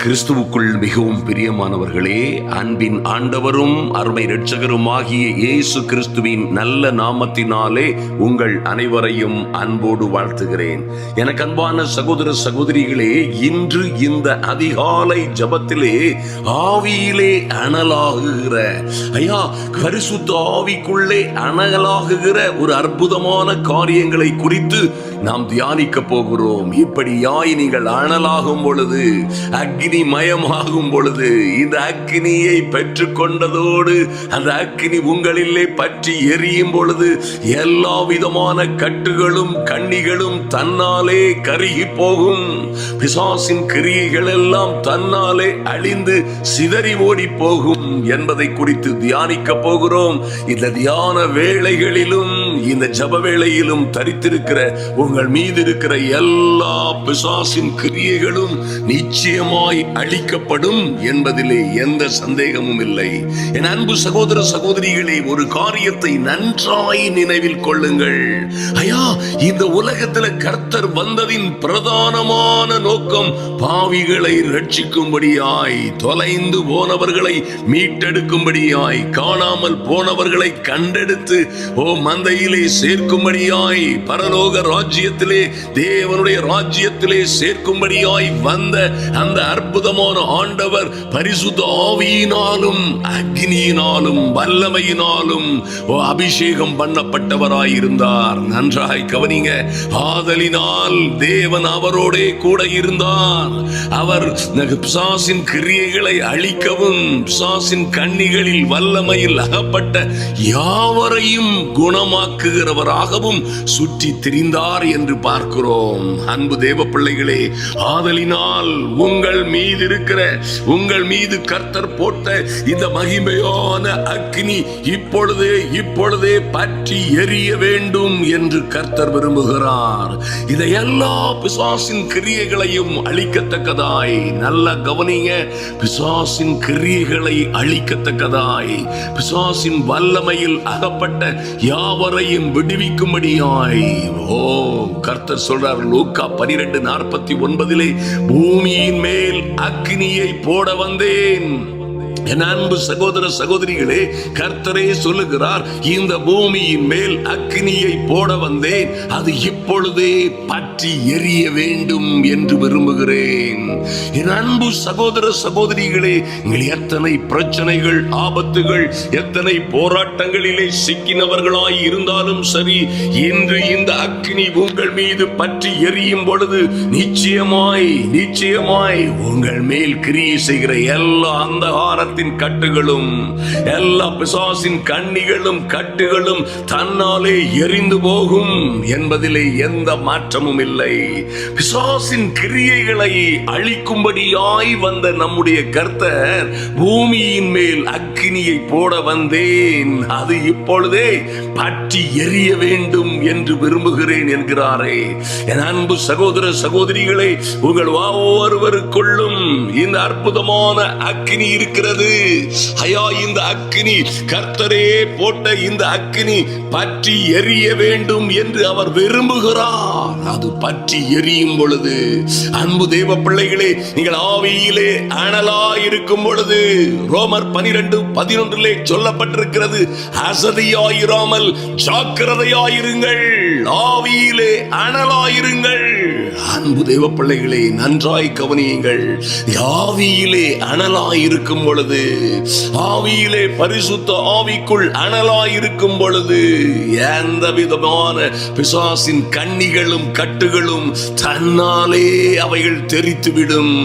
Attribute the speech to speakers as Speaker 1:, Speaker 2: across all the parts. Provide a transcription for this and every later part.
Speaker 1: கிறிஸ்துவுக்குள் மிகவும் பிரியமானவர்களே, அன்பின் ஆண்டவரும் அருமை இரட்சகரும் ஆகிய இயேசு கிறிஸ்துவின் நல்ல நாமத்தினாலே உங்கள் அனைவரையும் அன்போடு வாழ்த்துகிறேன். எனக்கு அன்பான சகோதர சகோதரிகளே, இன்று இந்த அதிகாலை ஜபத்திலே ஆவியிலே அனலாகுகிற பரிசுத்த ஆவிக்குள்ளே அனலாகுகிற ஒரு அற்புதமான காரியங்களை குறித்து நாம் தியானிக்க போகிறோம். இப்படியாய் நீங்கள் அனலாகும் பொழுது, அக்னி மயமாகும் பொழுது, இந்த அக்னியை பெற்றுக் கொண்டதோடு அந்த அக்னி உங்களிலே பற்றி எரியும் பொழுது எல்லா விதமான கட்டுகளும் கண்ணிகளும் தன்னாலே கருகி போகும். பிசாசின் கிரியைகள் எல்லாம் தன்னாலே அழிந்து சிதறி ஓடி போகும் என்பதை குறித்து தியானிக்க போகிறோம். இந்த தியான வேளைகளிலும் இந்த ஜப வேளையிலும் தரித்திருக்கிற உங்கள் மீது இருக்கிற எல்லா பிசாசின் கிரியைகளும் நிச்சயமாய் அழிக்கப்படும் என்பதிலே எந்த சந்தேகமும் இல்லை. என் அன்பு சகோதர சகோதரிகளே, ஒரு காரியத்தை நன்றாய் நினைவில் கொள்ளுங்கள். இந்த உலகத்தில் கர்த்தர் வந்ததின் பிரதானமான நோக்கம் பாவிகளை ரட்சிக்கும்படியாய், தொலைந்து போனவர்களை மீட்டெடுக்கும்படியாய், காணாமல் போனவர்களை கண்டெடுத்து மந்தையிலே சேர்க்கும்படியாய், பரலோக ராஜ்யத்திலே தேவனுடைய ராஜ்யத்திலே சேர்க்கும்படியாய் வந்த அந்த அற்புதமான ஆண்டவர் பரிசுத்த ஆவியினாலும் அக்னியினாலும் வல்லமையினாலும் அபிஷேகம் பண்ணப்பட்டவராய் இருந்தார். நன்றாய் கவனிங்க. ஆதலினால் தேவன் அவரோடே கூட இருந்தார். அவர் பிசாசின் கிரியைகளை அழிக்கவும், பிசாசின் கண்ணிகளில் வல்லமையில் அகப்பட்ட யாவரையும் குணமாக்குகிறவராகவும் சுற்றி திரிந்தார் என்று பார்க்கிறோம். அன்பு தேவ பிள்ளைகளே, ஆதலினால் உங்கள் மீது கர்த்தர் போட்ட இந்த மகிமையான அக்னி இப்பொழுதே பற்றி எரிய வேண்டும் என்று கர்த்தர் விரும்புகிறார். இதை எல்லா பிசாசின் கிரியைகளையும் அழிக்கத்தக்கதாய், நல்ல கவனிங்க, பிசாசின் கிரியைகளை அழிக்கத்தக்கதாய், பிசாசின் வல்லமையில் அகப்பட்ட யாவரையும் விடுவிக்கும்படியாய் கர்த்தர் சொல்றார். லூக்கா 12:49 பூமியின் மேல் அக்னியை போட வந்தேன். என் அன்பு சகோதர சகோதரிகளே, கர்த்தரே சொல்லுகிறார், இந்த பூமியின் மேல் அக்னியை போட வந்தேன், அது இப்பொழுதே பற்றி எரிய வேண்டும் என்று விரும்புகிறேன். என் அன்பு சகோதர சகோதரிகளே, நீங்கள் எத்தனை பிரச்சனைகள், ஆபத்துகள், எத்தனை போராட்டங்களிலே சிக்கினவர்களாய் இருந்தாலும் சரி, இன்று இந்த அக்னி உங்கள் மீது பற்றி எரியும் பொழுது நிச்சயமாய் உங்கள் மேல் கிரியை செய்கிற எல்லா அந்தகார கட்டுகளும், எல்லா பிசாசின் கண்ணிகளும் கட்டுகளும் தன்னாலே எரிந்து போகும் என்பதிலே எந்த மாற்றமும் இல்லை. பிசாசின் கிரியைகளை அழிக்கும்படியாய் வந்த நம்முடைய கர்த்தர் பூமியின் மேல் அக்னியை போட வந்தேன், அது இப்பொழுதே பற்றி எரிய வேண்டும் என்று விரும்புகிறேன் என்கிறாரே. என் அன்பு சகோதர சகோதரிகளே, உங்கள் ஒவ்வொருவருக்குள்ளும் இந்த அற்புதமான அக்னி இருக்கிறது. இந்த அக்னி, கர்த்தரே போட்ட இந்த அக்னி பற்றி எரிய வேண்டும் என்று அவர் விரும்புகிறார். அது பற்றி எரியும் பொழுது, அன்பு தேவ பிள்ளைகளே, நீங்கள் ஆவியிலே அனலாயிருக்கும் பொழுது, ரோமர் 12:11 சொல்லப்பட்டிருக்கிறது, அசதியாயிராமல் ஜாக்கிரதையாயிருங்கள், ஆவியிலே அனலாயிருங்கள். அன்பு தேவ பிள்ளைகளே, நன்றாய் கவனியுங்கள். ஆவியிலே அனலாயிருக்கும் பொழுது, ஆவியிலே பரிசுத்த ஆவிக்குள் அனலாயிருக்கும் பொழுது, எந்த விதமான பிசாசின் கண்ணிகளும் கட்டுகளும் தன்னாலே அவைகள் தெரித்துவிடும்.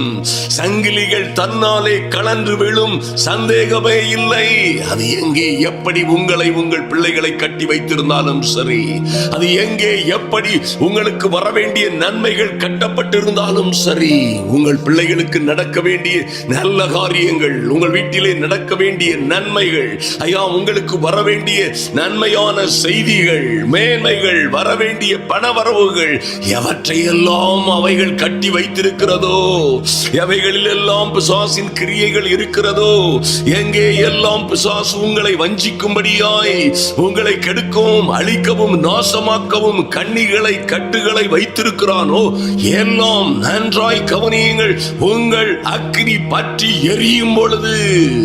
Speaker 1: சங்கிலிகள் தன்னாலே கலன்று விழும், சந்தேகமே இல்லை. அது எங்கே எப்படி உங்களை, உங்கள் பிள்ளைகளை கட்டி வைத்திருந்தாலும் சரி, அது எங்கே எப்படி உங்களுக்கு வர வேண்டிய நன்மைகள் கட்டப்பட்டிருந்தாலும் சரி, உங்கள் பிள்ளைகளுக்கு நடக்க வேண்டிய நல்ல காரியங்கள், உங்கள் வீட்டிலே நடக்க வேண்டிய நன்மைகள், உங்களுக்கு வர வேண்டிய நன்மையான செய்திகள், மேன்மைகள், வர வேண்டிய பணவரவுகள், எவற்றையெல்லாம் அவைகள் கட்டி வைத்திருக்கிறதோ, எவைகளில் எல்லாம் பிசாசின் கிரியைகள் இருக்கிறதோ, எங்கே எல்லாம் பிசாசு உங்களை வஞ்சிக்கும்படியாய், உங்களை கெடுக்கவும், அழிக்கவும், நாசமாக்கவும் கண்ணிகளை, கட்டுகளை வைத்திருக்கிறானோ, எல்லாம் நன்றாய் கவனியுங்கள். உங்கள் அக்கினி பற்றி எரியும் பொழுது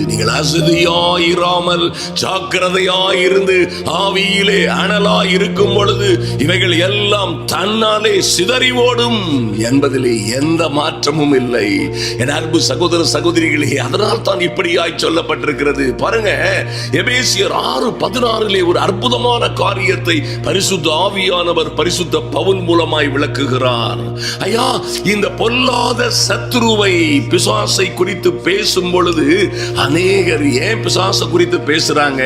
Speaker 1: நீங்கள் அசதியாயிராமல் ஜாக்கிரதையாயிருந்து ஆவியிலே அனலாய் இருக்கும் பொழுது இவைகள் எல்லாம் தன்னாலே சிதறி ஓடும் என்பதிலே எந்த மாற்றமும் இல்லை. என் அன்பு சகோதர சகோதரிகளே, அதனால் தான் இப்படியாய் சொல்லப்பட்டிருக்கிறது. பாருங்க, எபேசியர் 6:16 ஒரு அற்புதமான காரியத்தை பரிசுத்த ஆவியானவர் பரிசுத்த பவுல் மூலமாய் விளக்குகிறார். ஐயா, இந்த பொல்லாத சத்துருவை, பிசாசை குறித்து பேசும் பொழுது அநேகர் ஏன் பிசாசை குறித்து பேசுறாங்க,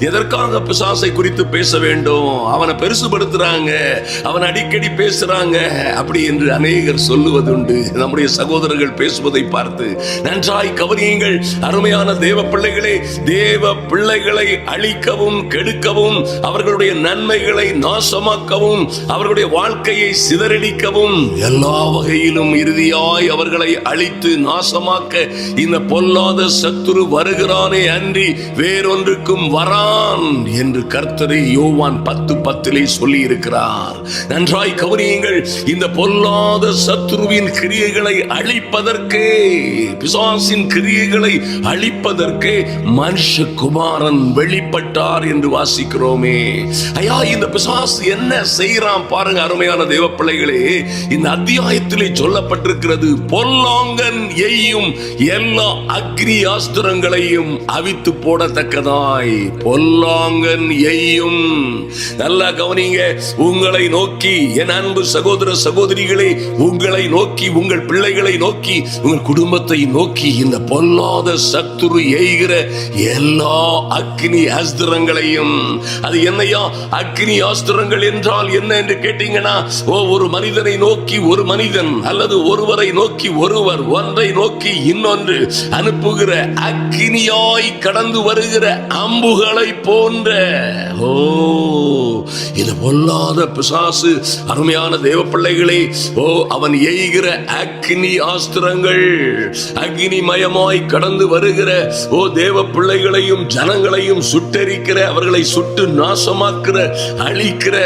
Speaker 1: எதற்காக பிசாசை குறித்து பேச வேண்டும், அவனை பெருசுபடுத்துறாங்க, அவன் அடிக்கடி பேசுறாங்க அப்படி என்று அநேகர் சொல்லுவதுண்டு. நம்முடைய சகோதரர்கள் பேசுவதை பார்த்து நன்றாய் கவனியுங்கள். அருமையான தேவ பிள்ளைகளே, தேவ பிள்ளைகளை அழிக்கவும் கெடுக்கவும், அவர்களுடைய நன்மைகளை நாசமாக்கவும், அவர்களுடைய வாழ்க்கையை சிதறடிக்கவும், எல்லா வகையிலும் இறுதியாய் அவர்களை அழித்து நாசமாக்க இந்த பொல்லாத சத்துரு வருகிறானே அன்றி வேறொன்றுக்கும் வரான் என்று கர்த்தரை யோவான் 10:10 சொல்லி இருக்கிறார். நன்றாய் கவனியுங்கள். இந்த பொல்லாத சத்துருவின் கிரியைகளை அழிப்பதற்கே, பிசாசின் கிரியைகளை அழிப்பதற்கே மனுஷகுமாரன் வெளிப்பட்டார் என்று வாசிக்கிறோமே. ஐயா, இந்த பிசாசு என்ன செய்யறான் பாருங்க. அருமையான தேவ பிள்ளைகளே, இந்த அத்தியாயத்திலே சொல்லப்பட்டிருக்கிறது, பொல்லாங்கன் எய்யும் எல்லா அக்னி ஆஸ்திரங்களையும் அவித்து போடத்தக்கதாய். பொல்லாங்கன் எய்யும், நல்லா கவனிங்க. உங்களை நோக்கி என் அன்பு சகோதர சகோதரிகளே, உங்களை நோக்கி, உங்கள் பிள்ளைகளை நோக்கி, உங்கள் குடும்பத்தை நோக்கி இந்த பொல்லாத சத்துரு எய்கிற எல்லா அக்னி அஸ்திரங்களையும். அது என்னையா அக்னி அஸ்திரங்கள் என்றால் என்ன என்று கேட்டீங்கன்னா, ஒரு மனிதனை நோக்கி ஒரு மனிதன் அல்லது ஒருவரை நோக்கி ஒருவர், ஒன்றை நோக்கி இன்னொன்று அனுப்புகிற அக்னியாய் கடந்து வருகிற அம்புகளை போன்ற. இது பொல்லாத பிசாசு. அருமையான தேவ பிள்ளைகளே, அவன் எய்கிற அக்னி ஆஸ்திரங்கள், அக்னிமயமாய் கடந்து வருகிற தேவ பிள்ளைகளையும் ஜனங்களையும் சுட்டெரிக்கிற, அவர்களை சுட்டு நாசமாக்குற, அழிக்கிற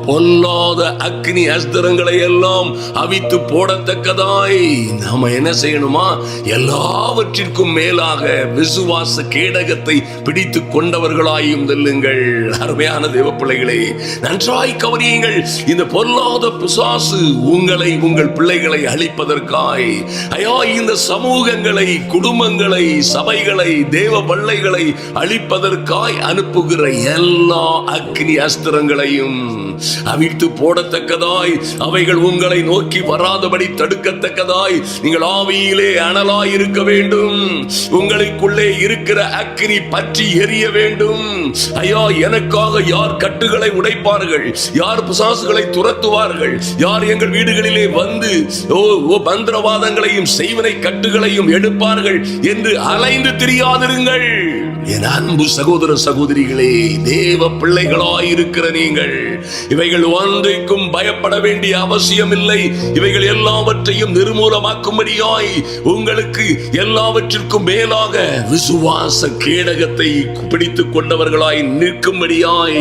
Speaker 1: பொல்லாத அக்னி அஸ்திரங்களை எல்லாம் அவித்து போடத்தக்கதாய் நாம என்ன செய்யணுமா? எல்லாவற்றிற்கும் மேலாக விசுவாச கேடகத்தை பிடித்து கொண்டவர்களாயும் செல்லுங்கள். அருமையான தேவ பிள்ளைகளே, நன்றாய் கவனியுங்கள். இந்த பொல்லாத பிசாசு உங்களை, உங்கள் பிள்ளைகளை அழிப்பதற்காய், ஐயா, இந்த சமூகங்களை, குடும்பங்களை, சபைகளை, தேவ பிள்ளைகளை அழிப்பதற்காய் அனுப்புகிற எல்லா அக்னி அஸ்திரங்களையும் அவிழ்த்து போடத்தக்கதாய், அவைகள் உங்களை நோக்கி வராதபடி தடுக்கத்தக்கதாய் நீங்கள் ஆவியிலே அனலாய் இருக்க வேண்டும். உங்களுக்குள்ளே இருக்கிற அக்னி பற்றி எரிய வேண்டும். ஐயா, எனக்காக யார் கட்டுகளை உடைப்பார்கள், யார் பிசாசுகளை துரத்துவார்கள், யார் எங்கள் வீடுகளிலே வந்து மந்திரவாதங்களையும் செய்வனை கட்டுகளையும் எடுப்பார்கள் என்று அலைந்து திரியாதிருங்கள். என் அன்பு சகோதர சகோதரிகளே, தேவ பிள்ளைகளாய் இருக்கிற நீங்கள் இவைகள் ஒன்றைக்கும் பயப்பட வேண்டிய அவசியம் இல்லை. இவைகள் எல்லாவற்றையும் நிர்மூலமாக்கும்படியாய் உங்களுக்கு எல்லாவற்றிற்கும் மேலாக விசுவாச கேடகத்தை பிடித்துக் கொண்டவர்களாய் நிற்கும்படியாய்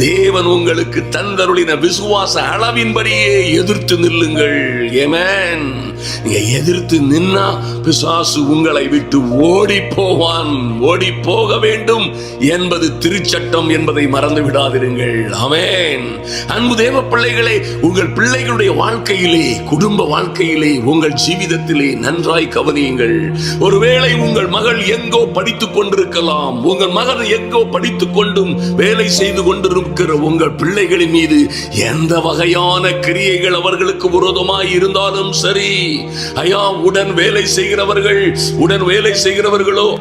Speaker 1: தேவன் உங்களுக்கு தந்தருளின விசுவாச அளவின்படியே எதிர்த்து நில்லுங்கள். ஆமென். நீங்க எதிர்த்து நின்னா பிசாசு உங்களை விட்டு ஓடி போவான். ஓடி போக வேண்டும் என்பது திருச்சட்டம் என்பதை மறந்து விடாதிருங்கள். ஆமென். அன்பு தேவ பிள்ளைகளே, உங்கள் பிள்ளைகளுடைய வாழ்க்கையிலே, குடும்ப வாழ்க்கையிலே, உங்கள் ஜீவிதத்திலே நன்றாய் கவனியுங்கள். ஒருவேளை உங்கள் மகள் எங்கோ படித்துக் கொண்டிருக்கலாம், உங்கள் மகன் எங்கோ படித்துக் கொண்டும் வேலை செய்து கொண்டிருக்கிற உங்கள் பிள்ளைகளின் மீது எந்த வகையான கிரியைகள் அவர்களுக்கு விரோதமாய் இருந்தாலும் சரி, ஐயா, உடன் வேலை செய்கிறவர்களோ,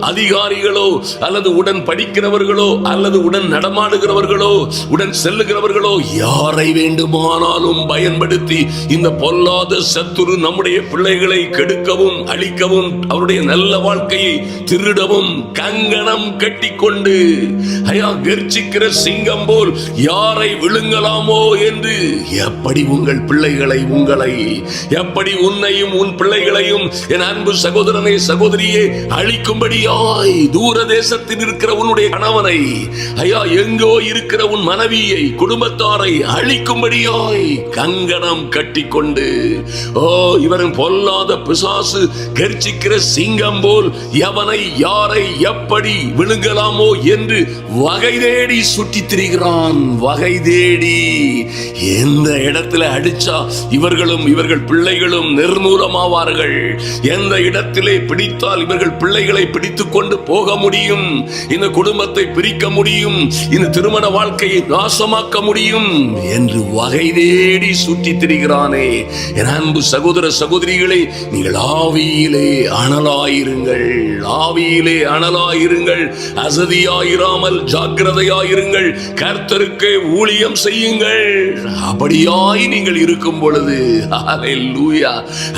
Speaker 1: அதிகாரிகளோ, அல்லது உடன் படிக்கிறவர்களோ, அல்லது உடன் நடமாடுகிறவர்களோ, உடன் செல்லுகிறவர்களோ, யாரை வேண்டுமானாலும் பயன்படுத்தி இந்த பொல்லாத சத்துரு நம்முடைய பிள்ளைகளை கெடுக்கவும் அழிக்கவும், அவருடைய நல்ல வாழ்க்கையை திருடவும் கங்கணம் கட்டிக்கொண்டு, ஐயா, கர்ச்சிக்கிற சிங்கம் போல் யாரை விழுங்கலாமோ என்று எப்படி உங்கள் பிள்ளைகளை, உங்களை எப்படி உன்னையும் உன் பிள்ளைகளையும் என் அன்பு சகோதரனே, சகோதரியே, அழிக்கும்படியாய் தூர தேசத்தில் இருக்கிற உன்னுடைய கணவனை, ஐயா, எங்கோ இருக்கிற உன் மனைவியை, குடும்ப குடும்பத்தாரை அழிக்கும்படியாய் கங்கணம் கட்டிக்கொண்டு, இவன் பொல்லாத பிசாசு கர்ச்சிக்கிற சிங்கம் போல் எவனை யாரை எப்படி விழுங்கலாமோ என்று வகை தேடி சுற்றி திரிகிறான். வகை தேடி எந்த இடத்துல அடிச்சா இவர்களும் இவர்கள் பிள்ளைகளும் நிர்மூலமாவார்கள், எந்த இடத்திலே பிடித்தால் இவர்கள் பிள்ளைகளை பிடித்துக் கொண்டு போக முடியும், இந்த குடும்பத்தை பிரிக்க முடியும், இந்த திருமண வாழ்க்கையை நாசமாக்க முடியும் என்று வகை தேடி சுற்றி திரிகிறானே. என் அன்பு சகோதர சகோதரிகளே, நீங்கள் ஆவியிலே அனலாயிருங்கள், ஆவியிலே அனலாயிருங்கள், அசதியாயிராமல் ஜாக்கிரதையாயிருங்கள், கர்த்தருக்கு ஊழியம் செய்யுங்கள். அப்படியாய் நீங்கள் இருக்கும் பொழுது, ஹல்லேலூயா,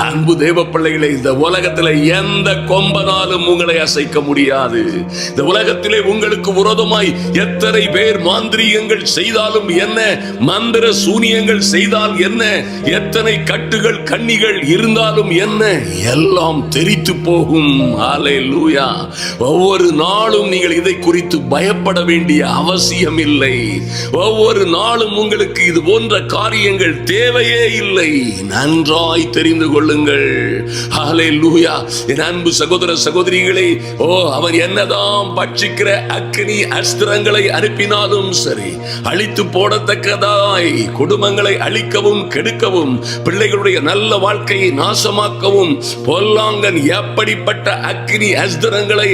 Speaker 1: அன்பு தேவ பிள்ளைகளை, இந்த உலகத்தில் எந்த கொம்பனாலும் உங்களை அசைக்க முடியாது. இந்த உலகத்திலே உங்களுக்கு விரோதமாய் எத்தனை பேர் மாந்திரீகங்கள் செய்தாலும் என்ன, மந்திர சூனியங்கள் செய்தால் என்ன, எத்தனை கட்டுகள் கண்ணிகள் இருந்தாலும் என்ன, எல்லாம் தெரித்து போகும். ஹல்லேலூயா. ஒவ்வொரு நாளும் நீங்கள் இதை குறித்து பயப்பட வேண்டிய அவசியம் இல்லை. ஒவ்வொரு நாளும் உங்களுக்கு இது போன்ற காரியங்கள் தேவையே இல்லை. நன்றாய் தெரிந்து கொள்ளுங்கள். ஹல்லேலூயா. என் அன்பு சகோதர சகோதரிகளே, அவன் என்னதான் பட்சிக்கிற அக்கினி அஸ்திரங்களை அனுப்பினாலும் சரி, அழித்து போடத்தக்கதாய் குடும்பங்களை அழிக்கவும் கெடுக்கவும், பிள்ளைகளுடைய நல்ல வாழ்க்கையை நாசமாக்கவும் பொல்லாங்கன் எப்படிப்பட்ட அக்கினி அஸ்திரங்களை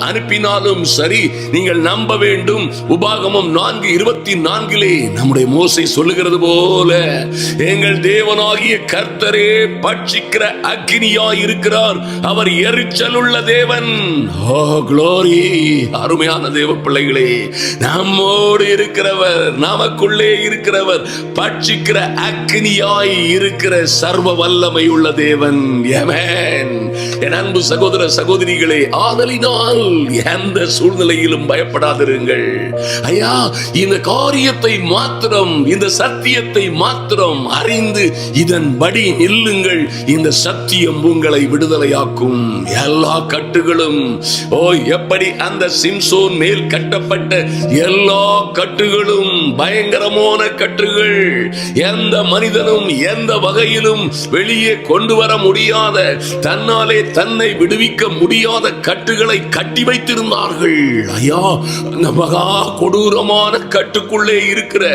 Speaker 1: அனுப்பினாலும் சரி, நீங்கள் நம்ப வேண்டும். உபாகமம் 4:24 நம்முடைய மோசே சொல்லுகிறது போல, எங்கள் தேவனாகிய கர்த்தரே பட்சிக்கிற அக்கினியாய் இருக்கிறார், அவர் எரிச்சல் உள்ள தேவன். க்ளோரி. அருமையான தேவ பிள்ளைகளே, நம்மோடு இருக்கிறவர், நமக்குள்ளே இருக்கிறவர் பட்சிக்கிற அக்கினியாய் இருக்கிற சர்வ வல்லமை உள்ள தேவன். ஆமென். என் அன்பு சகோதர சகோதரிகளே, ஆதலினால் எந்த சூழ்நிலையிலும் பயப்படாதிருங்கள். ஐயா, இந்த காரியத்தை மாத்திரம், இந்த சத்தியத்தை மாத்திரம் அறிந்து இதன்படி நில்லுங்கள். இந்த சத்தியம் உங்களை விடுதலையாக்கும். எல்லா கட்டுகளும், எப்படி அந்த சிம்சோன் மேல் கட்டப்பட்ட எல்லா கட்டுகளும் பயங்கரமான கட்டுகள், எந்த மனிதனும் எந்த வகையிலும் வெளியே கொண்டு வர முடியாத, தன்னாலே தன்னை விடுவிக்க முடியாத கட்டுகளை கட்டி வைத்திருந்தார்கள். ஐயா, அந்த மகா கொடூரமான கட்டுக்குள்ளே இருக்கிற,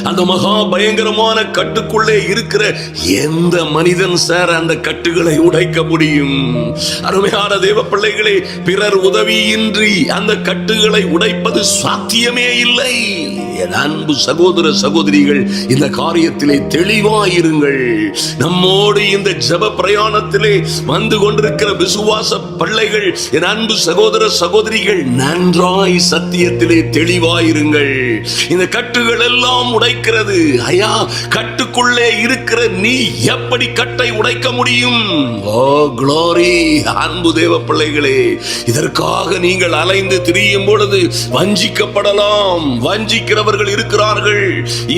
Speaker 1: அந்த மகா பயங்கரமான கட்டுக்குள்ளே இருக்கிற எந்த மனிதன் சார் அந்த கட்டுகளை உடைக்க முடியும்? அருமையான தேவ பிள்ளைகளே, பிறர் உதவியின்றி அந்த கட்டுகளை உடைப்பது சாத்தியமே இல்லை. என் அன்பு சகோதர சகோதரிகள், இந்த காரியத்திலே தெளிவாயிருங்கள். நம்மோடு இந்த ஜெப பிரயாணத்திலே வந்து கொண்டிருக்கிற விசுவாச பிள்ளைகள், என் அன்பு சகோதர சகோதரிகள், நன்றாய் சத்தியத்திலே தெளிவாயிருங்கள். இந்த கட்டுகள் எல்லாம் உடைக்கிறது. ஐயா, கட்டுக்குள்ளே இருக்கிற நீ எப்படி கட்டை உடைக்க முடியும்? க்ளோரி. அன்பு தேவ பிள்ளைகளே, இதற்காக நீங்கள் அலைந்து திரியும் பொழுது வஞ்சிக்கப்படலாம். வஞ்சிக்கிறவர்கள் இருக்கிறார்கள்.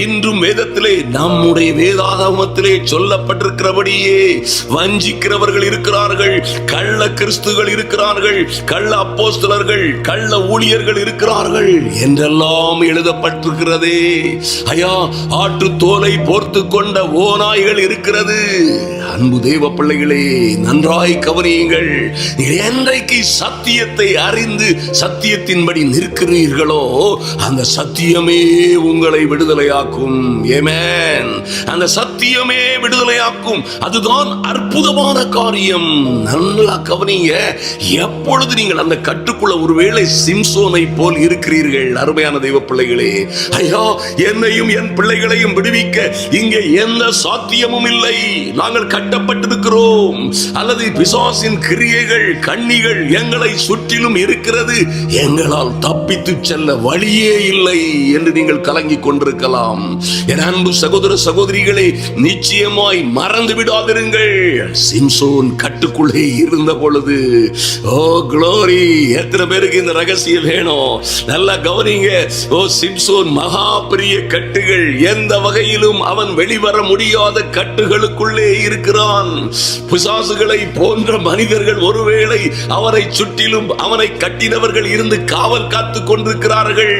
Speaker 1: இன்றும் வேதத்திலே, நம்முடைய வேதாகமத்திலே சொல்லப்பட்டிருக்கிறபடியே வஞ்சிக்கிறவர்கள் இருக்கிறார்கள். கள்ள கிறிஸ்துகள் இருக்கிறார்கள், கள்ள அப்போஸ்தலர்கள், கள்ள ஊழியர்கள் இருக்கிறார்கள் என்றெல்லாம் எழுதப்பட்டிருக்கிறதே. ஐயா, ஆட்டு தோலை போர்த்து கொண்ட ஓநாய்கள் இருக்கிறது. அன்பு தேவ பிள்ளைகளே, நன்றாய் கவனியுங்கள். என்றைக்கு சத்தியத்தை அறிந்து சத்தியத்தின்படி நிற்கிறீர்களோ, அந்த சத்தியமே உங்களை விடுதலையாக்கும். ஆமென். அந்த சத்தியமே விடுதலையாக்கும். அதுதான் அற்புதமான காரியம். நல்லா கவனிங்க. எப்பொழுது நீங்கள் அந்த கட்டுக்குள்ள ஒருவேளை சிம்சோனை போல் இருக்கிறீர்கள், அருமையான தேவ பிள்ளைகளே, ஐயா, என்னையும் என் பிள்ளைகளையும் விடுவிக்க இங்கே எந்த சாத்தியமும் இல்லை, நாங்கள் கட்டப்பட்டிருக்கிறோம், அல்லது பிசாசின் கிரியைகள் கண்ணிகள் எங்களை சுற்றிலும் இருக்கிறது, எங்களால் தப்பித்து செல்ல வழியே இல்லை என்று நீங்கள் கலங்கிக் கொண்டிருக்கலாம். என் அன்பு சகோதர சகோதரிகளே, நிச்சயமாய் மறந்து விடாதிருங்கள். சிம்சோன் கட்டுக்குள்ளே இருந்த பொழுது, க்ளோரி. எத்தனை பேருக்கு இந்த ரகசியம் வேணும்? நல்லா கவனிங்க. சிம்சோன் மகா பெரிய கட்டுகள், எந்த வகையிலும் அவன் வெளிவர முடியாத கட்டுகளுக்குள்ளே இருக்கிற இருக்கிறான். பிசாசுகளை போன்ற மனிதர்கள் ஒருவேளை அவரை சுற்றிலும் அவனை கட்டினவர்கள் இருந்து காவல் காத்துக் கொண்டிருக்கிறார்கள்.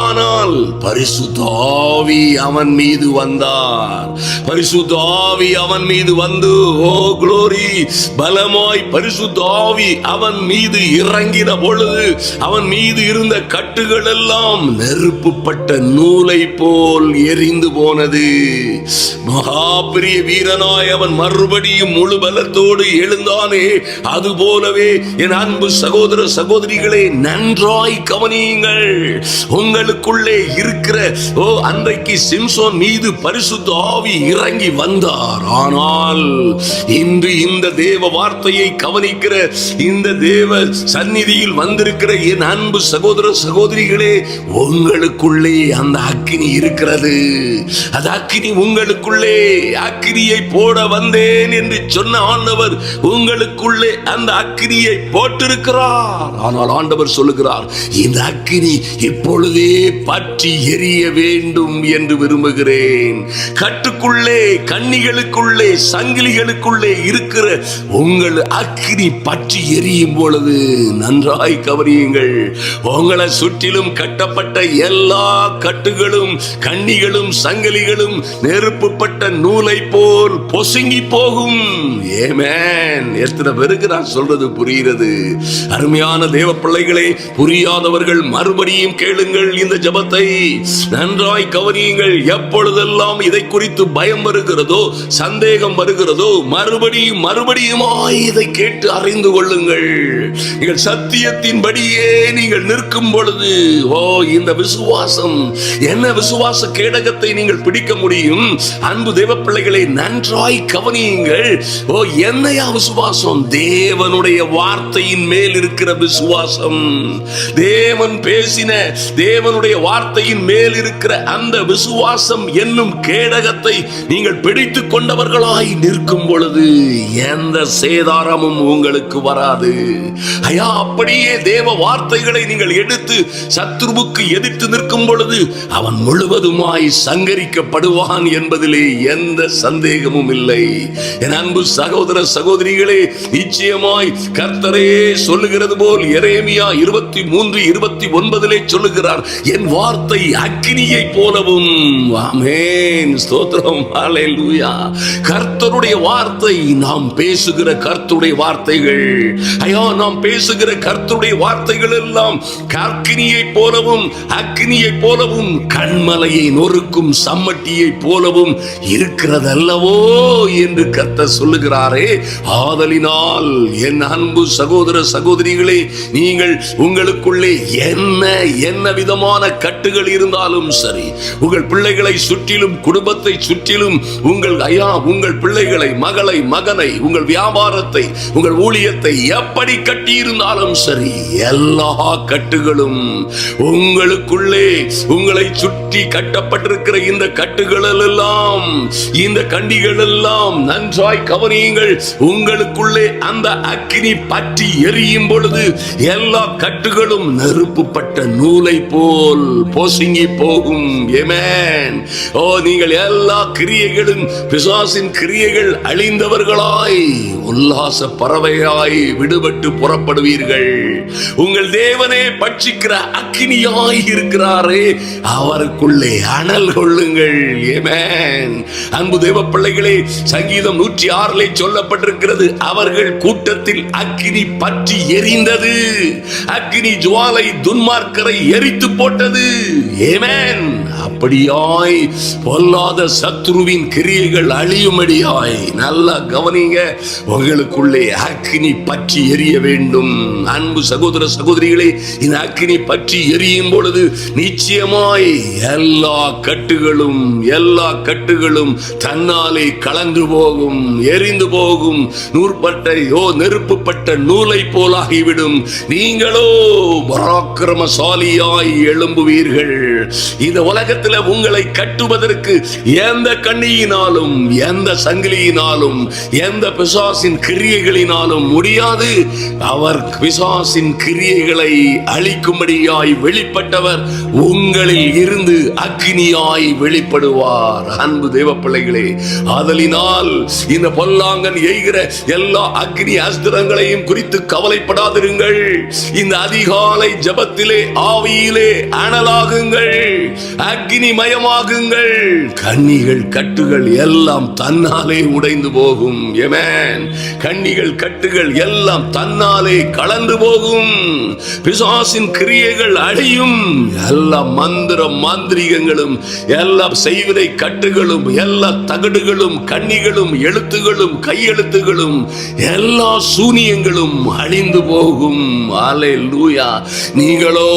Speaker 1: ஆனால் பரிசுத்த ஆவி அவன் மீது வந்தார். பரிசுத்த ஆவி அவன் மீது வந்து, ஓ குளோரி, பலமாய் பரிசுத்த ஆவி அவன் மீது இறங்கின பொழுது அவன் மீது இருந்த கட்டுகள் எல்லாம் நெருப்புப்பட்ட நூலை போல் எரிந்து போனது. மகா பெரிய வீரனாய் அவன் மறுபடியும் முழு பலத்தோடு எழுந்தானே, அது போலவே என் அன்பு சகோதர சகோதரிகளே, நன்றாய் கவனியுங்கள். உங்களுக்குள்ளே இருக்கிற அன்றைக்கு சிம்சோன் மீது பரிசுத்த ஆவி இறங்கி வந்தார். ஆனால் இன்று இந்த தேவ வார்த்தையை கவனிக்கிற, இந்த தேவ சந்நிதியில் வந்திருக்கிற என் அன்பு சகோதர சகோதரிகளே, உங்களுக்குள்ளே அந்த அக்கினி இருக்கிறது. அது அக்கினி உங்களுக்குள்ளே, அக்கினியை போட வந்தேன் என்று சொன்ன ஆண்டவர் உங்களுக்குள்ளே அந்த அக்கினியை போட்டிருக்கிறார். ஆனால் ஆண்டவர் சொல்லுகிறார், இந்த அக்கினி இப்பொழுதே பற்றி எரிய வேண்டும் என்று விரும்புகிறேன். கட்டுக்குள்ளே, கண்ணிகளுக்குள்ளே, சங்கிலிகளுக்குள்ளே இருக்கிற உங்கள் அக்கினி பற்றி எரியும் பொழுது நன்றாய் கவனியுங்கள். உங்களை சுற்றிலும் கட்டப்பட்ட எல்லா கட்டுகளும், கண்ணிகளும், சங்கிலிகளும் நெருப்புப்பட்ட நூலை போல் பொசுங்கி போகும். ஆமென். எத்தனை பேருக்கு நான் சொல்றது புரிகிறது? அருமையான தேவ பிள்ளைகளே, புரியாதவர்கள் மறுபடியும் கேளுங்கள் இந்த ஜெபத்தை, நன்றாய் கவனியுங்கள். எப்பொழுதெல்லாம் இதை குறித்து பயம் வருகிறதோ, சந்தேகம் வருகிறதோ, மறுபடியும் இதை கேட்டு அறிந்து கொள்ளுங்கள். நீங்கள் சத்தியத்தின்படியே நீங்கள் நிற்கும் பொழுது, இந்த விசுவாசம் என்ன விசுவாச கேடகத்தை நீங்கள் பிடிக்க முடியும்? அன்பு தேவ பிள்ளைகளை, நன்றாய் கவனியுங்கள். என்னையா விசுவாசம்? தேவனுடைய வார்த்தையின் மேல் இருக்கிற விசுவாசம். தேவன் பேசின தேவனுடைய வார்த்தையின் மேல் இருக்கிற அந்த விசுவாசம் என்னும் கேடகத்தை நீங்கள் பிடித்துக் கொண்டவர்களாய் நிற்கும் பொழுது எந்த சேதாரமும் உங்களுக்கு வராது. ஐயா, அப்படியே தேவ வார்த்தைகளை நீங்கள் எடுத்து சத்துருவுக்கு எதிர்த்து நிற்கும் பொழுது அவன் முழுவதுமாய் சங்கரிக்கப்படுவான் என்பதிலே எந்த சந்தேகமும் இல்லை. என் அன்பு சகோதர சகோதரிகளே, நிச்சயமாய் கர்த்தரே சொல்லுகிறது போல் எரேமியா 23:29 சொல்லுகிறார், என் வார்த்தை அக்கினியை போலவும். ஆமென், ஸ்தோத்திரம், ஹல்லேலூயா. கர்த்தருடைய வார்த்தை, நாம் பேசுகிற கர்த்தருடைய வார்த்தைகள், ஐயா, நாம் பேசுகிற கர்த்தருடைய வார்த்தைகள் எல்லாம் அக்கினியை போலவும், அக்கினியை போலவும், கண்மலையை நொறுக்கும் சம்மட்டியை போலவும் இருக்கிறதல்லவோ என்று கர்த்தர் சொல்லுகிறாரே. ஆதலினால் என் அன்பு சகோதர சகோதரிகளே, நீங்கள் உங்களுக்குள்ளே என்ன விதமான கட்டுகள் இருந்தாலும் சரி, உங்கள் பிள்ளைகளை சுற்றிலும், குடும்பத்தை சுற்றிலும், உங்கள் பிள்ளைகளை, மகளை, மகனை, உங்கள் வியாபாரத்தை, உங்கள் ஊழியத்தை எப்படி கட்டி இருந்தாலும் சரி, எல்லா கட்டுகளும் உங்களுக்குள்ளே, உங்களை சுற்றி கட்டப்பட்டிருக்கிற இந்த கட்டுகள் எல்லாம், இந்த கண்டிகள் எல்லாம் நன்றாய் கவனியுங்கள். உங்களுக்குள்ளே அந்த அக்கினி பற்றி எரியும் பொழுது எல்லா கட்டுகளும் நெருப்புப்பட்ட நூலை போல் பொசுங்கி போகும். ஆமென். நீங்கள் எல்லா கிரியைகளும், பிசாசின் கிரியைகள் அழிந்தவர்களாய், உல்லாச பறவையாய் விடுபட்டு புறப்படுவீர்கள். உங்கள் தேவனே பட்சிக்கிற அக்கினியாய் இருக்கிறாரே, அவருக்குள்ளே அனல் கொள்ளுங்கள். ஆமென். அன்பு தேவ பிள்ளைகளே, சங்கீதம் 106 சொல்லப்பட்டிருக்கிறது, அவர்கள் கூட்டத்தில் அக்கினி பற்றி எரிந்தது, அக்கினி ஜுவாலை துன்மார்க்கரை எரித்து போட்டது. ஆமென். அப்படியாய் பொல்லாத சத்துருவின் கிரியைகள் அழியும்படியாய், நல்லா கவனிங்க, உங்களுக்குள்ளே அக்கினி பற்றி எரிய வேண்டும். அன்பு சகோதர சகோதரிகளே, இந்த அக்கினி பற்றி எரியும் பொழுது நிச்சயமாய் எல்லா கட்டுகளும் தன்னாலே கலந்து போகும், எரிந்து போகும். நெருப்புப்பட்ட நூலை போலாகிவிடும். நீங்களோ பராக்கிரமசாலியாய் எழும்புவீர்கள். இந்த உலகத்தில் உலகத்தில் உங்களை கட்டுவதற்கு எந்த கண்ணியினாலும், எந்த சங்கிலியினாலும், எந்த பிசாசின் கிரியைகளினாலும் முடியாது. அவர் பிசாசின் கிரியைகளை அழிக்கும்படியாய் வெளிப்பட்டவர் உங்களில் இருந்து அக்கினியாய் வெளிப்படுவார். அன்பு தேவ பிள்ளைகளே, ஆதலினால் இந்த பொல்லாங்கன் எய்கிற எல்லா அக்கினி அஸ்திரங்களையும் குறித்து கவலைப்படாதிருங்கள். இந்த அதிகாலை ஜபத்திலே ஆவியிலே அனலாகுங்கள், அக்கினி மயமாகுங்கள். கண்ணிகள் கட்டுகள் எல்லாம் தன்னாலே உடைந்து போகும். ஆமென். கண்ணிகள் கட்டுகள் எல்லாம் தன்னாலே கலந்து போகும். பிசாசின் கிரியைகள் அழியும். எல்லா மந்திர மாந்திரிகங்களும், எல்லா செய்வினை கட்டுகளும், எல்லா தகடுகளும், கண்ணிகளும், எழுத்துகளும், கையெழுத்துகளும், எல்லா சூனியங்களும் அழிந்து போகும். அல்லேலூயா. நீங்களோ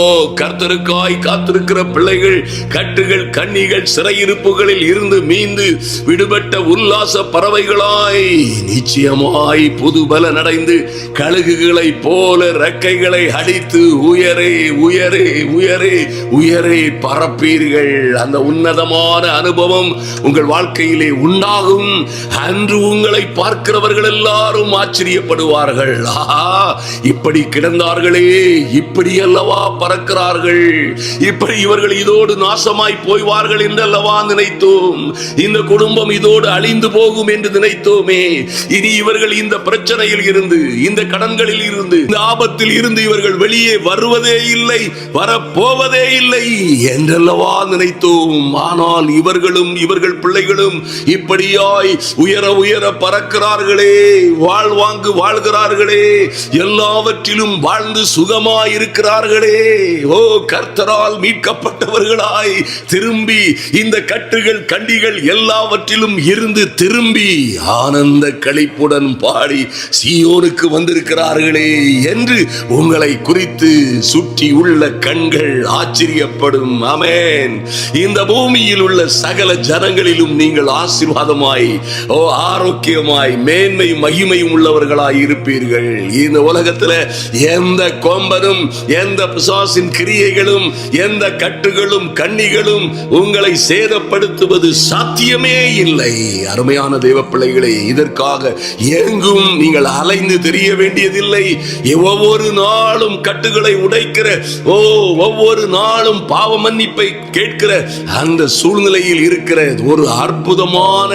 Speaker 1: கர்த்தருக்காய் காத்திருக்கிற பிள்ளைகள், கட்டுகள், கண்ணிகள், சிறையிருப்புகளில் இருந்து மீண்டு விடுபட்ட உல்லாச பறவைகளாய் நிச்சயமாய் புது பலன் அடைந்து கழுகுகளை போல ரெக்கைகளை அடித்து உயரே உயரே உயரே உயரே பறப்பீர்கள். அந்த உன்னதமான அனுபவம் உங்கள் வாழ்க்கையிலே உண்டாகும். அன்று உங்களை பார்க்கிறவர்கள் எல்லாரும் ஆச்சரியப்படுவார்கள். இப்படி கிடந்தார்களே, இப்படி அல்லவா பறக்கிறார்கள், இப்படி இவர்கள் இதோடு நாசமாய் போய்வார்கள் என்றல்லவா நினைத்தோம். இந்த குடும்பம் இதோடு அழிந்து போகும் என்று நினைத்தோமே. இனி இவர்கள் இந்த பிரச்சனையில் இருந்து, இந்த கடன்களில் இருந்து, இந்த ஆபத்தில் இருந்து இவர்கள் வெளியே வருவதே இல்லை, வரப்போவதே இல்லை என்றல்லவா நினைத்தோம். ஆனால் இவர்களும் இவர்கள் பிள்ளைகளும் இப்படியாய் உயர உயர பறக்கிறார்களே, வாழ்வாங்கு வாழ்கிறார்களே, எல்லாவற்றிலும் வாழ்ந்து சுகமாய் இருக்கிறார்களே. ஓ, கர்த்தரால் மீட்கப்பட்டவர்களாய் திரும்பி இந்த கட்டுகள், கண்டிகள் எல்லாவற்றிலும் இருந்து திரும்பி ஆனந்த களிப்புடன் பாடி சீயோனுக்கு வந்திருக்கிறார்களே என்று உங்களை குறித்து சுற்றி உள்ள கண்கள் ஆச்சரியப்படும். ஆமென். இந்த பூமியில் உள்ள சகல ஜனங்களிலும் நீங்கள் ஆசீர்வாதமாய், ஆரோக்கியமாய், மேன்மை மகிமையும் உள்ளவர்களாய் இருப்பீர்கள். இந்த உலகத்தில் எந்த கொம்பனும், எந்த பிசாசின் கிரியைகளும், எந்த கட்டுகளும், கண்ணிகளும் உங்களை சேதப்படுத்துவது சாத்தியமே இல்லை. அருமையான தேவ பிள்ளைகளே, இதற்காக எங்கும் நீங்கள் அலைந்து தெரிய வேண்டியதில்லை. ஒவ்வொரு நாளும் கட்டுகளை உடைக்கிற, ஒவ்வொரு நாளும் பாவ மன்னிப்பை கேட்கிற அந்த சூழ்நிலையில் இருக்கிற ஒரு அற்புதமான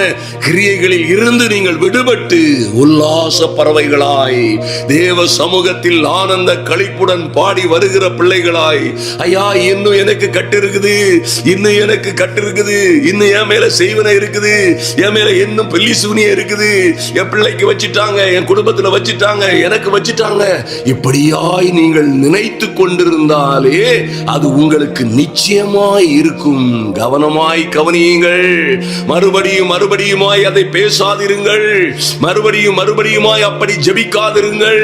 Speaker 1: கிரியைகளில் இருந்து நீங்கள் விடுபட்டு உல்லாச பறவைகளாய் தேவ சமூகத்தில் ஆனந்த களிப்புடன் பாடி வருகிற பிள்ளைகளாய், ஐயா இன்னும் எனக்கு கட்டு இருக்குது, இன்னும் எனக்கு கட்டு இருக்குது, இன்னும் என் மேல செய்வன இருக்குது, என் மேல இன்னும் பெல்லி சூனியம் இருக்குது, என் பிள்ளைக்கு வச்சிட்டாங்க, என் குடும்பத்தில் வச்சிட்டாங்க, எனக்கு வச்சிட்டாங்க, இப்படியாய் நீங்கள் நினைத்து கொண்டிருந்தாலே அது உங்களுக்கு நிச்சயமாய் இருக்கும். கவனமாய் கவனியுங்கள். மறுபடியும் மறுபடியுமாய் அதை பேசாதிருங்கள். மறுபடியும் மறுபடியுமாய் அப்படி ஜெபிக்காதிருங்கள்.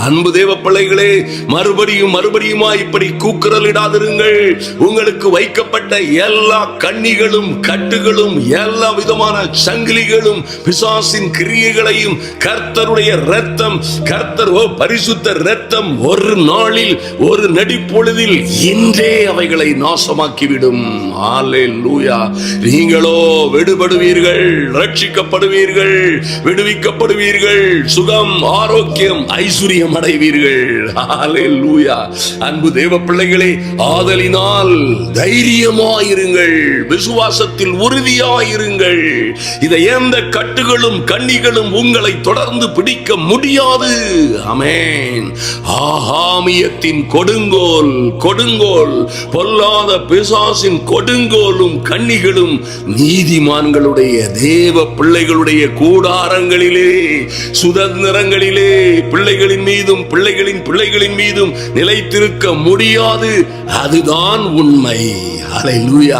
Speaker 1: அன்பு தேவ பிள்ளைகளே, மறுபடியும் மறுபடியுமாய் இப்படி கூக்குரலிடாதிருங்கள். உங்களுக்கு வைக்கப்பட்ட எல்லா கண்ணிகளும், கட்டுகளும், எல்லா விதமான சங்கிலிகளும், பிசாசின் கிரியைகளையும் கர்த்தருடைய இரத்தம், கர்த்தர் பரிசுத்த இரத்தம் ஒரு நாளில், ஒரு நடிப்பொழுதில் இன்றே அவைகளை நாசமாக்கிவிடும். அல்லேலூயா. நீங்களோ விடுபடுவீர்கள், ரட்சிக்கப்படுவீர்கள், விடுவிக்கப்படுவீர்கள், சுகம், ஆரோக்கியம், ஐஸ்வர்யம் அடைவீர்கள். அல்லேலூயா. அன்பு தேவ பிள்ளைகளே, ஆதலினால் தைரியமாயிருங்கள், விசுவாசத்தில் உறுதியாயிருங்கள். இதை எந்த கட்டுகளும், கண்ணிகளும் உங்களை தொடர்ந்து பிடிக்க முடியாது. ஆமென். ஆகாமியத்தின் கொடுங்கோல், கொடுங்கோல், பொல்லாத பிசாசின் கொடுங்கோலும் கண்ணிகளும் நீதிமான்களுடைய தேவ பிள்ளைகளுடைய கூடாரங்களிலே, சுதந்திரங்களிலே, பிள்ளைகளின் மீதும் பிள்ளைகளின் பிள்ளைகளின் மீதும் நிலைத்திருக்க முடியாது. அதுதான் உண்மை. அல்லேலூயா.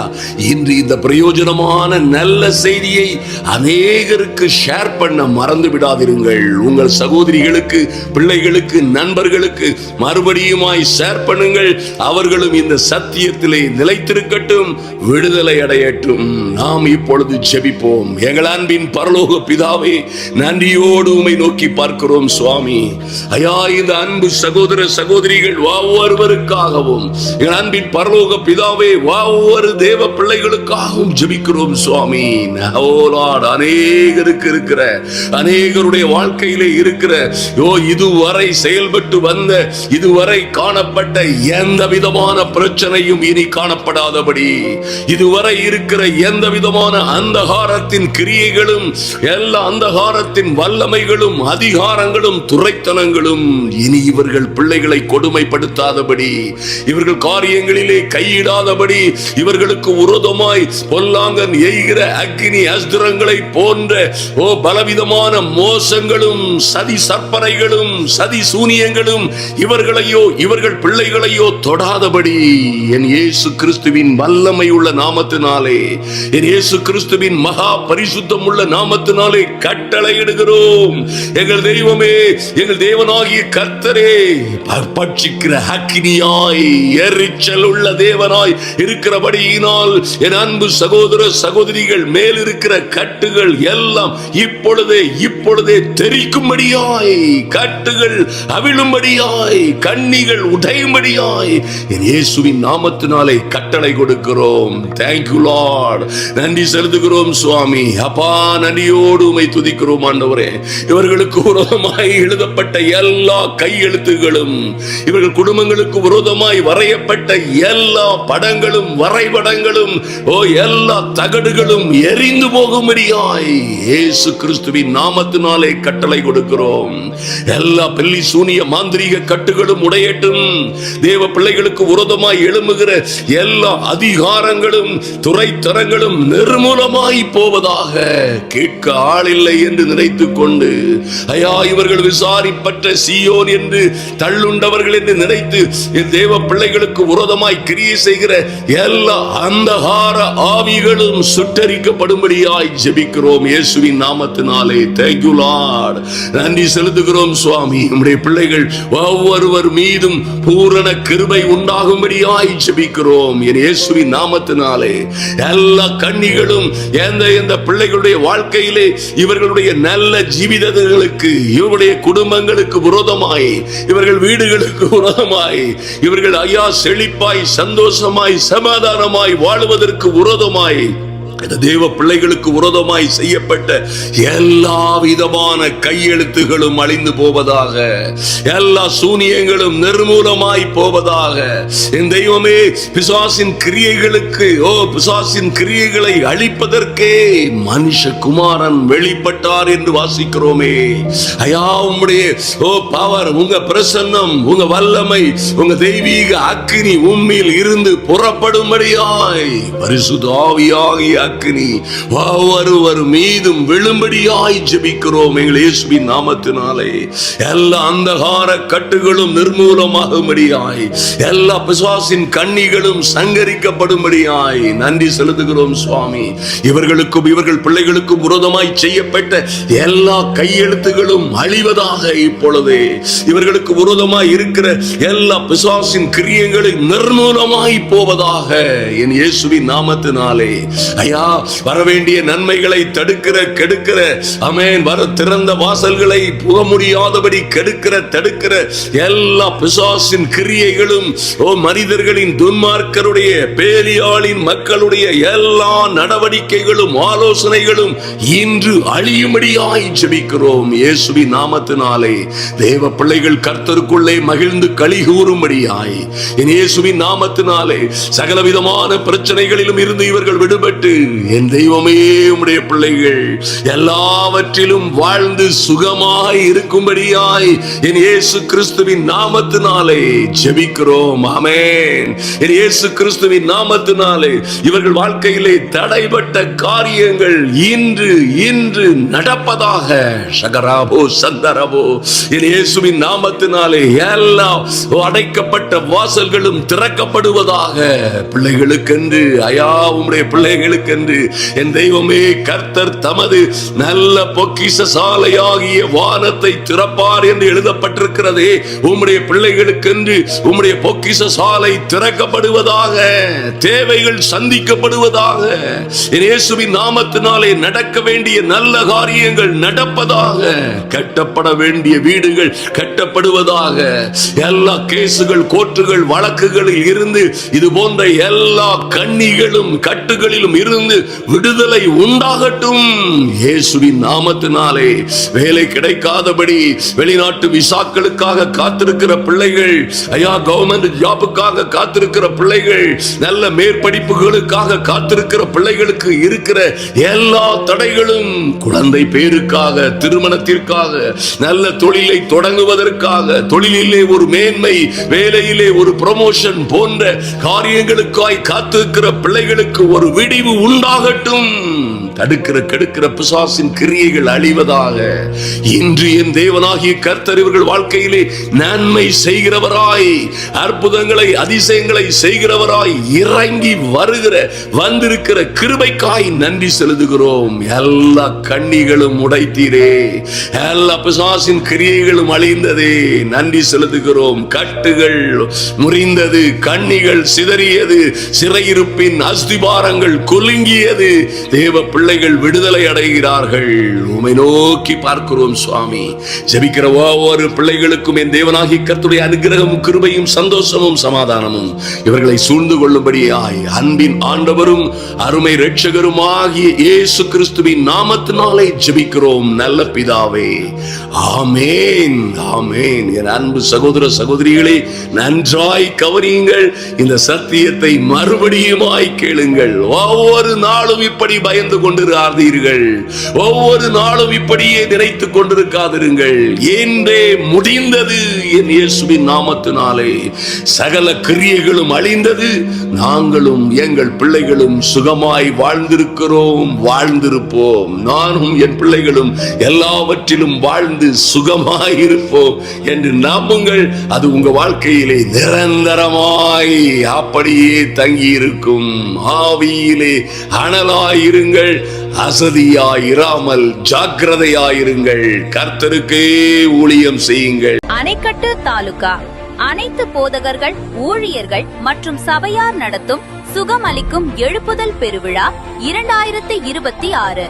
Speaker 1: இன்று இந்த பிரயோஜனமான நல்ல செய்தியை அநேகருக்கு ஷேர் பண்ண மறந்து விடாதிருங்கள். உங்கள் சகோதரிகளுக்கு, பிள்ளைகளுக்கு, நண்பர்களுக்கு மறுபடியுமாய் ஷேர் பண்ணுங்கள். அவர்களும் இந்த சத்தியத்திலே நிலைத்திருக்கட்டும், விடுதலை அடையட்டும். நாம் இப்பொழுது ஜெபிப்போம். எங்கள் அன்பின் பரலோக பிதாவே, நன்றியோடு உம்மை நோக்கி பார்க்கிறோம் சுவாமி. ஐயா, இந்த அன்பு சகோதர சகோதரிகள் ஒவ்வொருவருக்காகவும் எங்கள் அன்பின் பரலோக பிதாவே ஒவ்வொரு ஒவ்வொரு தேவ பிள்ளைகளுக்காகவும் ஜெபிக்கிறோம் சுவாமி. அநேகருடைய வாழ்க்கையிலே இருக்கிற இதுவரை செயல்பட்டு வந்த, இதுவரை காணப்பட்ட எந்த விதமான பிரச்சனையும் இனி காணப்படாதபடி, இதுவரை இருக்கிற எந்த விதமான அந்தகாரத்தின் கிரியைகளும், எல்லா அந்தகாரத்தின் வல்லமைகளும், அதிகாரங்களும், துரைத்தனங்களும் இனி இவர்கள் பிள்ளைகளை கொடுமைப்படுத்தாதபடி, இவர்கள் காரியங்களிலே கையிடாதபடி, இவர்களுக்கு விரோதமாய் பொல்லாங்கன் எய்கிற அக்கினி அஸ்திரங்களை போன்ற பலவிதமான மோசங்களும், சதி சற்பனைகளும், சதி சூனியங்களும் இவர்களையோ இவர்கள் பிள்ளைகளையோ தொடாதபடி என் இயேசு கிறிஸ்துவின் வல்லமை உள்ள நாமத்தினாலே, என் இயேசு கிறிஸ்துவின் மகா பரிசுத்தம் உள்ள நாமத்தினாலே கட்டளையிடுகிறோம். எங்கள் தெய்வமே, எங்கள் தேவனாகிய கர்த்தரே, பட்சிக்கிற அக்கினியாய், எரிச்சல் உள்ள தேவனாய் இருக்கிறபடியினால் என் அன்பு சகோதர சகோதரிகள் மேல் இருக்கிற கட்டுகள் எல்லாம் இப்பொழுதே தெரிக்கும்படியாய், கட்டுகள் அவிழும்படியாய், கண்ணிகள் உடையும்படியாய் என் இயேசுவின் நாமத்தினாலே கட்டளை கொடுக்கிறோம். Thank you Lord. நன்றி செலுத்துகிறோம் சுவாமி. அப்பா, நன்றியோடு உம்மை துதிக்கிறோம் ஆண்டவரே. இவர்களுக்கு விரோதமாய் எழுதப்பட்ட எல்லா கையெழுத்துகளும், இவர்கள் குடும்பங்களுக்கு விரோதமாய் வரையப்பட்ட எல்லா படங்களும், வரைபடங்களும், எல்லா தகடுகளும் எரிந்து போகும்படியாய் இயேசு கிறிஸ்துவின் நாமத்தினாலே கட்டளை கொடுக்கிறோம். எல்லா பெல்லி சூனிய மாந்திரீக கட்டுகளும் உடையட்டும். தேவ பிள்ளைகளுக்கு விரோதமாய் எழும்புகிற எல்லா அதிகாரங்களும், துரைத்தரங்களும் நிர்மூலமாய் போவதாக. கேட்க ஆளில்லை என்று நினைத்துக் கொண்டு, ஐயா, இவர்கள் விசாரிப்பற்ற சீயோன் என்று தள்ளுண்டவர்கள் என்று நினைத்து என் தேவ பிள்ளைகளுக்கு விரோதமாய் கிரியை செய்கிற எல்லா அந்தகார ஆவிகளும் சுட்டரிக்கப்படும்படியாய் ஜெபிக்கிறோம் இயேசுவின் நாமத்தினாலே. Thank you Lord. நன்றி செலுத்துகிறோம் சுவாமி. நம்முடைய பிள்ளைகள் ஒவ்வொருவர் மீதும் பூரண கிருபை உண்டாகும்படியாய் ஜெபிக்கிறோம் என் இயேசுவின் நாமத்தினாலே. எல்லா கண்ணிகளும் எந்த பிள்ளைகளுடைய வாழ்க்கையிலே இவர்களுடைய நல்ல ஜீவிதங்களுக்கு, இவருடைய குடும்பங்களுக்கு விரோதமாய், இவர்கள் வீடுகளுக்கு விரோதமாய், இவர்கள் ஐயா செழிப்பாய், சந்தோஷமாய், சமாதானமாய் வாழுவதற்கு விரோதமாய், தேவ பிள்ளைகளுக்கு விரோதமாய் செய்யப்பட்ட எல்லா விதமான கையெழுத்துகளும் அழிந்து போவதாக, எல்லா சூனியங்களும் நிர்மூலமாய் போவதாக. என் தெய்வமே, பிசாசின் கிரியைகளுக்கு, பிசாசின் கிரியைகளை அழிப்பதற்கே மனுஷகுமாரன் வெளிப்பட்டார் என்று வாசிக்கிறோமே. ஐயா, உம்முடைய பவர், உங்க பிரசன்னம், உங்க வல்லமை, உங்க தெய்வீக அக்கினி உம்மில் இருந்து புறப்படும்படியாய் பரிசுத்த ஆவியாகிய அக்கினி ஒவ்வொருவர் மீதும் விழும்படியாய் ஜெபிக்கிறோம் எங்கள் இயேசுவின் நாமத்தினாலே. எல்லா அந்தகார கட்டுகளும் நிர்மூலமாகும்படியாய், எல்லா பிசாசின் கண்ணிகளும் சங்கரிக்கப்படும்படியாய் நன்றி செலுத்துகிறோம் சுவாமி. இவர்களுக்கும் இவர்கள் பிள்ளைகளுக்கும் விரோதமாய் செய்யப்பட்ட எல்லா கையெழுத்துகளும் அழிவதாக. இப்பொழுதே இவர்களுக்கு விரோதமாய் இருக்கிற எல்லா பிசாசின் கிரியைகளும் நிர்மூலமாய் போவதாக என் இயேசுவின் நாமத்தினாலே. ஐயா, வரவேண்டிய நன்மைகளை தடுக்கிற, கெடுக்கிற, ஆமென், வர திறந்த வாசல்களை புக முடியாதபடி கெடுக்கிற, தடுக்கிற எல்லா பிசாசின் கிரியைகளும், மனிதர்களின் துன்மார்க்கருடைய, பேலியாளின் மக்களுடைய எல்லா நடவடிக்கைகளும், ஆலோசனைகளும் இன்று அழியும்படியாய் ஜெபிக்கிறோம் இயேசுவின் நாமத்தினாலே. தேவ பிள்ளைகள் கர்த்தருக்குள்ளே மகிழ்ந்து களி கூறும்படியாய் என் இயேசுவின் நாமத்தினாலே சகலவிதமான பிரச்சனைகளிலும் இருந்து இவர்கள் விடுபட்டு, என் தெய்வமே, உம்முடைய பிள்ளைகள் எல்லாவற்றிலும் வாழ்ந்து சுகமாய் இருக்கும்படியாய் என் இயேசு கிறிஸ்துவின் நாமத்தினாலே ஜெபிக்கிறோம். ஆமென். என் இயேசு கிறிஸ்துவின் நாமத்தினாலே இவர்கள் வாழ்க்கையிலே தடைப்பட்ட காரியங்கள் இன்று நடப்பதாக. ஷகராபோ சந்தரபோ, என் இயேசுவின் நாமத்தினாலே எல்லா அடைக்கப்பட்ட வாசல்களும் திறக்கப்படுவதாக. பிள்ளைகளுக்கென்று, ஐயா, உம்முடைய பிள்ளைகளுக்கு என்று என் தெய்வமே கர்த்தர் தமது நல்ல பொக்கிஷ சாலையாகிய வானத்தை திறப்பார் என்று எழுதப்பட்டிருக்கிறதே. உம்முடைய பிள்ளைகளுக்கென்று உம்முடைய பொக்கிஷ சாலை திறக்கப்படுவதாக, தேவைகள் சந்திக்கப்படுவதாக, இயேசுவின் நாமத்தினாலே நடக்க வேண்டிய நல்ல காரியங்கள் நடப்பதாக, கட்டப்பட வேண்டிய வீடுகள் கட்டப்படுவதாக, எல்லா கேசுகள் கோர்ட்டுகள் வழக்குகளில் இருந்து இது போன்ற எல்லா கண்ணிகளும் கட்டுகளிலும் இருந்து விடுதலை உண்டாகட்டும் இயேசுவின் நாமத்தினாலே. வேலை கிடைக்காதபடி வெளிநாட்டு விசாக்களுக்காக காத்திருக்கிற பிள்ளைகள், ஐயா கவர்மெண்ட் ஜாபுக்காக காத்திருக்கிற பிள்ளைகள், நல்ல மேற்படிப்புகளுக்காக காத்திருக்கிற பிள்ளைகளுக்கு இருக்கிற எல்லா தடைகளும், குழந்தை பேருக்காக, திருமணத்திற்காக, நல்ல தொழிலை தொடங்குவதற்காக, தொழிலிலே ஒரு மேன்மை, வேலையிலே ஒரு ப்ரமோஷன் போன்ற காரியங்களுக்காய் காத்திருக்கிற பிள்ளைகளுக்கு ஒரு விடிவு உண்டாகட்டும். தடுக்கிற கெடுக்கிற பிசாசின் கிரியைகள் அழிவதாக. இன்று என் தேவனாகிய கர்த்தர் இவர்கள் வாழ்க்கையிலே நன்மை செய்கிறவராய், அற்புதங்களை அதிசயங்களை செய்கிறவராய் இறங்கி வந்திருக்கிற கிருபைக்காய் நன்றி செலுத்துகிறோம். எல்லா கண்ணிகளும் உடைத்தீரே, எல்லா பிசாசின் கிரியைகளும் அழிந்ததே, நன்றி செலுத்துகிறோம். கட்டுகள் முறிந்தது, கண்ணிகள் சிதறியது, சிறையிருப்பின் அஸ்திபாரங்கள் குலுங்கியது. தேவ பிள்ளைகள் விடுதலை அடைகிறார்கள். உம்மை நோக்கி பார்க்கிறோம் சுவாமி. ஜெபிக்கிற ஒவ்வொரு பிள்ளைகளுக்கும் என் தேவனாகிய கர்த்தருடைய அனுகிரகமும் கிருபையும் சந்தோஷமும் சமாதானமும் இவர்களை சூழ்ந்து கொள்ளும்படியாய் அன்பின் ஆண்டவரும் அருமை இரட்சகருமாகிய இயேசு கிறிஸ்துவின் நாமத்தினாலே ஜெபிக்கிறோம் நல்ல பிதாவே, ஆமேன், ஆமேன். என் அன்பு சகோதர சகோதரிகளே, நன்றாய் கவனியுங்கள். இந்த சத்தியத்தை மறுபடியுமாய் கேளுங்கள். ஒவ்வொரு நாளும் இப்படி பயந்து கொண்டிருக்காதீர்கள். ஒவ்வொரு நாளும் இப்படியே நினைத்துக் கொண்டிருக்காதிருங்கள். என்றே முடிந்தது என் இயேசுவின் நாமத்தினாலே. சகல கிரியைகளும் அழிந்தது. நாங்களும் எங்கள் பிள்ளைகளும் சுகமாய் வாழ்ந்திருக்கிறோம், வாழ்ந்திருப்போம். நானும் என் பிள்ளைகளும் எல்லாவற்றிலும் வாழ்ந்து சுகமாய் இருப்போம் என்று நம்புங்கள். அது உங்க வாழ்க்கையிலே நிரந்தரமாய் அப்படியே தங்கி இருக்கும். ஆவியிலே அனலாயிருங்கள், அசதியாயிராமல் ஜாக்கிரதையாயிருங்கள். கர்த்தருக்கே ஊழியம் செய்யுங்கள்.
Speaker 2: அணைக்கட்டு தாலுகா அனைத்து போதகர்கள், ஊழியர்கள் மற்றும் சபையார் நடத்தும் சுகமளிக்கும் எழுப்புதல் பெருவிழா 2026.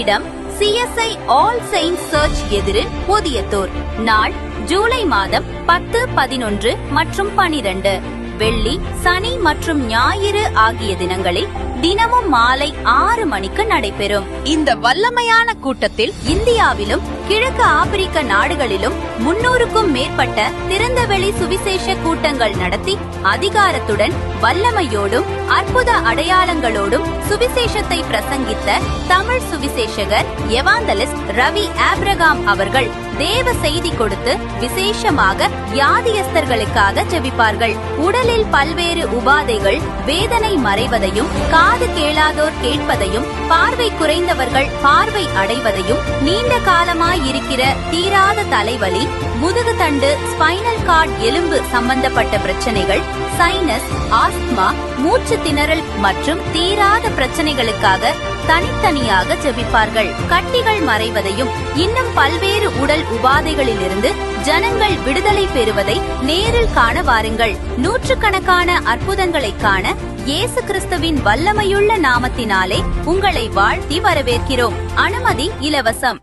Speaker 2: இடம் CSI ஆல் செயின்ட்ஸ் சர்ச் எதிரில் புதியத்தூர். நாள் ஜூலை மாதம் 10, 11 மற்றும் 12. வெள்ளி, சனி மற்றும் ஞாயிறு ஆகிய தினங்களில் தினமும் மாலை 6 மணிக்கு நடைபெறும். இந்த வல்லமையான கூட்டத்தில் இந்தியாவிலும் கிழக்கு ஆப்பிரிக்க நாடுகளிலும் 300க்கும் மேற்பட்ட திறந்தவெளி சுவிசேஷ கூட்டங்கள் நடத்தி அதிகாரத்துடன் வல்லமையோடும் அற்புத அடையாளங்களோடும் சுவிசேஷத்தை பிரசங்கித்த தமிழ் சுவிசேஷகர் எவாந்தலிஸ்ட் ரவி ஆப்ரகாம் அவர்கள் தேவ செய்தி கொடுத்து விசேஷமாக வியாதியஸ்தர்களுக்காக ஜெபிப்பார்கள். உடலில் பல்வேறு உபாதைகள், வேதனை மறைவதையும், காது கேளாதோர் கேட்பதையும், பார்வை குறைந்தவர்கள் பார்வை அடைவதையும், நீண்ட காலமாய் இருக்கிற தீராத தலைவலி, முதுகு தண்டு, ஸ்பைனல் கார்டு எலும்பு சம்பந்தப்பட்ட பிரச்சனைகள், சைனஸ், ஆஸ்துமா, மூச்சு திணறல் மற்றும் தீராத பிரச்சனைகளுக்காக தனித்தனியாக ஜெபிப்பார்கள். கட்டிகள் மறைவதையும் இன்னும் பல்வேறு உடல் உபாதைகளிலிருந்து ஜனங்கள் விடுதலை பெறுவதை நேரில் காண வாருங்கள். நூற்றுக்கணக்கான அற்புதங்களை காண இயேசு கிறிஸ்துவின் வல்லமையுள்ள நாமத்தினாலே உங்களை வாழ்த்தி வரவேற்கிறோம். அனுமதி இலவசம்.